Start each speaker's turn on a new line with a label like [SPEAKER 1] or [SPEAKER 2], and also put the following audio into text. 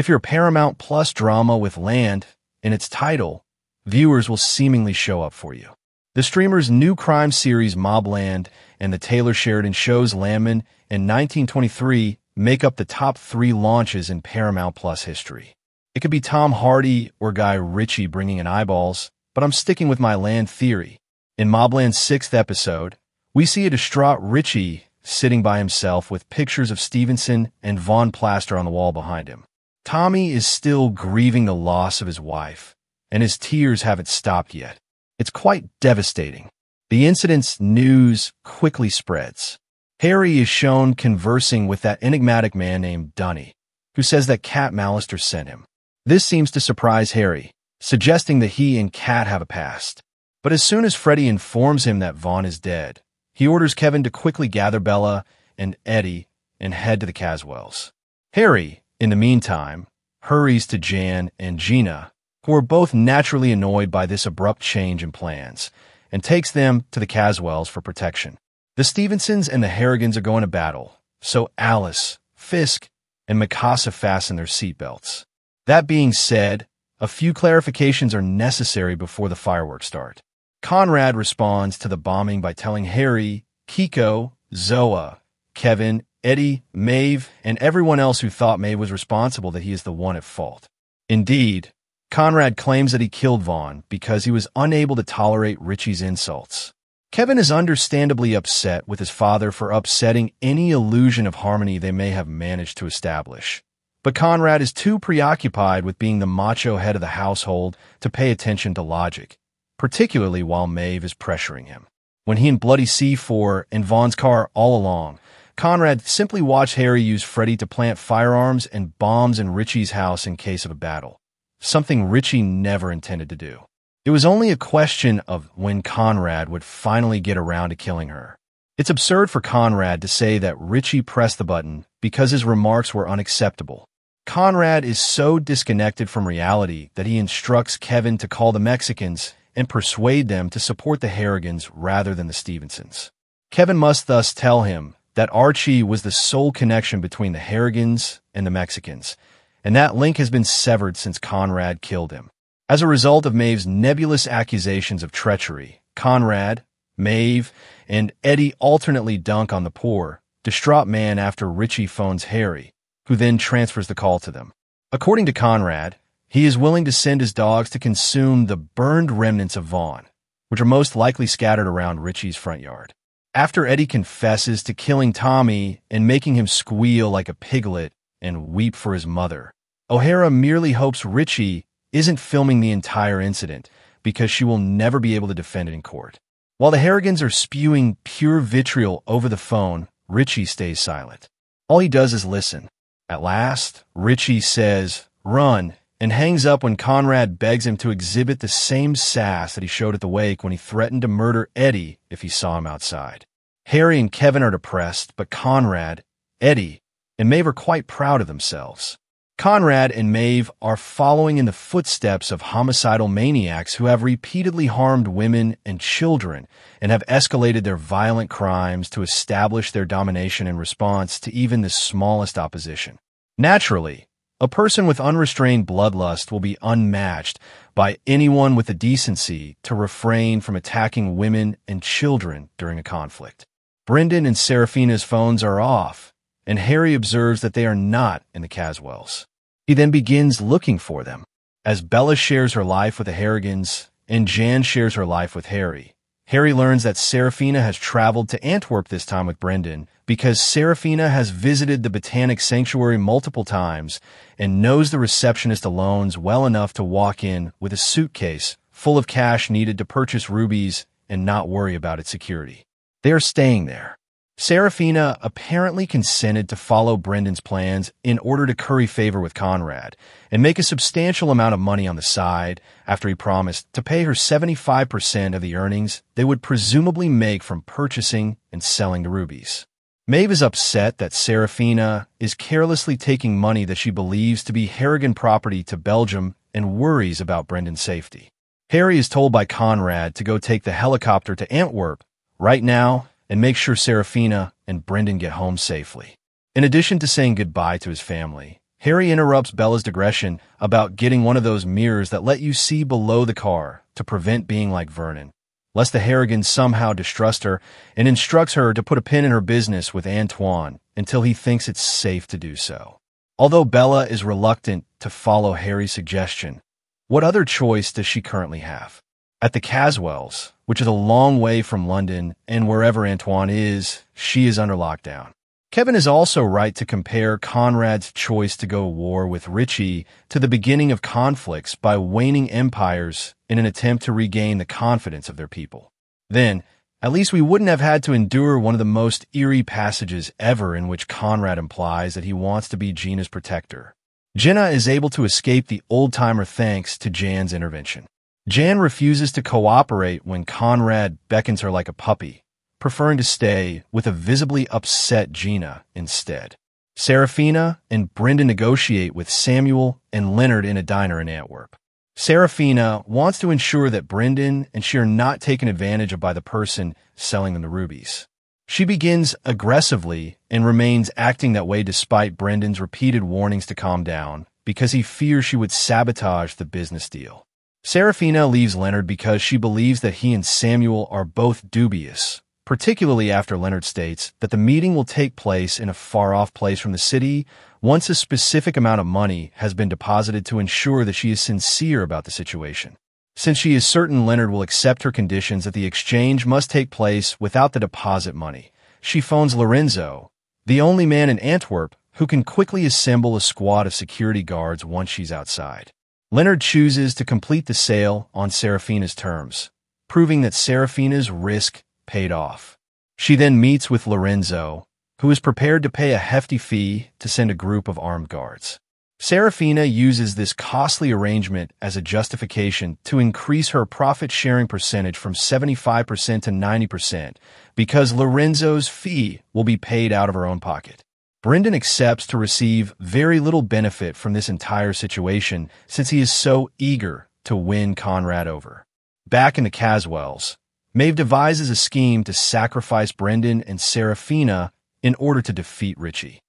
[SPEAKER 1] If you're Paramount Plus drama with land in its title, viewers will seemingly show up for you. The streamer's new crime series MOBLAND and the Taylor Sheridan show's Landman in 1923 make up the top 3 launches in Paramount Plus history. It could be Tom Hardy or Guy Ritchie bringing in eyeballs, but I'm sticking with my land theory. In MOBLAND's 6th episode, we see a distraught Ritchie sitting by himself with pictures of Stevenson and Von Plaster on the wall behind him. Tommy is still grieving the loss of his wife, and his tears haven't stopped yet. It's quite devastating. The incident's news quickly spreads. Harry is shown conversing with that enigmatic man named Dunny, who says that Cat Mallister sent him. This seems to surprise Harry, suggesting that he and Cat have a past. But as soon as Freddy informs him that Vaughn is dead, he orders Kevin to quickly gather Bella and Eddie and head to the Caswells. Harry, in the meantime, hurries to Jan and Gina, who are both naturally annoyed by this abrupt change in plans, and takes them to the Caswells for protection. The Stevensons and the Harrigans are going to battle, so Alice, Fisk, and Mikasa fasten their seatbelts. That being said, a few clarifications are necessary before the fireworks start. Conrad responds to the bombing by telling Harry, Kiko, Zoa, Kevin, Eddie, Maeve, and everyone else who thought Maeve was responsible that he is the one at fault. Indeed, Conrad claims that he killed Vaughn because he was unable to tolerate Richie's insults. Kevin is understandably upset with his father for upsetting any illusion of harmony they may have managed to establish. But Conrad is too preoccupied with being the macho head of the household to pay attention to logic, particularly while Maeve is pressuring him. When he and Bloody C4 and Vaughn's car are all along, Conrad simply watched Harry use Freddy to plant firearms and bombs in Richie's house in case of a battle, something Richie never intended to do. It was only a question of when Conrad would finally get around to killing her. It's absurd for Conrad to say that Richie pressed the button because his remarks were unacceptable. Conrad is so disconnected from reality that he instructs Kevin to call the Mexicans and persuade them to support the Harrigans rather than the Stevensons. Kevin must thus tell him that Archie was the sole connection between the Harrigans and the Mexicans, and that link has been severed since Conrad killed him. As a result of Maeve's nebulous accusations of treachery, Conrad, Maeve, and Eddie alternately dunk on the poor, distraught man after Richie phones Harry, who then transfers the call to them. According to Conrad, he is willing to send his dogs to consume the burned remnants of Vaughn, which are most likely scattered around Richie's front yard. After Eddie confesses to killing Tommy and making him squeal like a piglet and weep for his mother, O'Hara merely hopes Richie isn't filming the entire incident because she will never be able to defend it in court. While the Harrigans are spewing pure vitriol over the phone, Richie stays silent. All he does is listen. At last, Richie says, "Run," and hangs up when Conrad begs him to exhibit the same sass that he showed at the wake when he threatened to murder Eddie if he saw him outside. Harry and Kevin are depressed, but Conrad, Eddie, and Maeve are quite proud of themselves. Conrad and Maeve are following in the footsteps of homicidal maniacs who have repeatedly harmed women and children and have escalated their violent crimes to establish their domination in response to even the smallest opposition. Naturally, a person with unrestrained bloodlust will be unmatched by anyone with the decency to refrain from attacking women and children during a conflict. Brendan and Seraphina's phones are off, and Harry observes that they are not in the Caswells. He then begins looking for them. As Bella shares her life with the Harrigans and Jan shares her life with Harry, Harry learns that Seraphina has traveled to Antwerp this time with Brendan because Seraphina has visited the Botanic Sanctuary multiple times and knows the receptionist alone well enough to walk in with a suitcase full of cash needed to purchase rubies and not worry about its security. They are staying there. Seraphina apparently consented to follow Brendan's plans in order to curry favor with Conrad and make a substantial amount of money on the side after he promised to pay her 75% of the earnings they would presumably make from purchasing and selling the rubies. Maeve is upset that Seraphina is carelessly taking money that she believes to be Harrigan property to Belgium and worries about Brendan's safety. Harry is told by Conrad to go take the helicopter to Antwerp right now and make sure Seraphina and Brendan get home safely. In addition to saying goodbye to his family, Harry interrupts Bella's digression about getting one of those mirrors that let you see below the car to prevent being like Vernon, lest the Harrigans somehow distrust her, and instructs her to put a pin in her business with Antoine until he thinks it's safe to do so. Although Bella is reluctant to follow Harry's suggestion, what other choice does she currently have? At the Caswells, which is a long way from London and wherever Antoine is, she is under lockdown. Kevin is also right to compare Conrad's choice to go to war with Richie to the beginning of conflicts by waning empires in an attempt to regain the confidence of their people. Then, at least we wouldn't have had to endure one of the most eerie passages ever in which Conrad implies that he wants to be Gina's protector. Jenna is able to escape the old-timer thanks to Jan's intervention. Jan refuses to cooperate when Conrad beckons her like a puppy, preferring to stay with a visibly upset Gina instead. Serafina and Brendan negotiate with Samuel and Leonard in a diner in Antwerp. Serafina wants to ensure that Brendan and she are not taken advantage of by the person selling them the rubies. She begins aggressively and remains acting that way despite Brendan's repeated warnings to calm down because he fears she would sabotage the business deal. Serafina leaves Leonard because she believes that he and Samuel are both dubious, particularly after Leonard states that the meeting will take place in a far-off place from the city once a specific amount of money has been deposited to ensure that she is sincere about the situation. Since she is certain Leonard will accept her conditions that the exchange must take place without the deposit money, she phones Lorenzo, the only man in Antwerp who can quickly assemble a squad of security guards once she's outside. Leonard chooses to complete the sale on Serafina's terms, proving that Serafina's risk paid off. She then meets with Lorenzo, who is prepared to pay a hefty fee to send a group of armed guards. Serafina uses this costly arrangement as a justification to increase her profit-sharing percentage from 75% to 90% because Lorenzo's fee will be paid out of her own pocket. Brendan accepts to receive very little benefit from this entire situation since he is so eager to win Conrad over. Back in the Caswells, Maeve devises a scheme to sacrifice Brendan and Serafina in order to defeat Richie.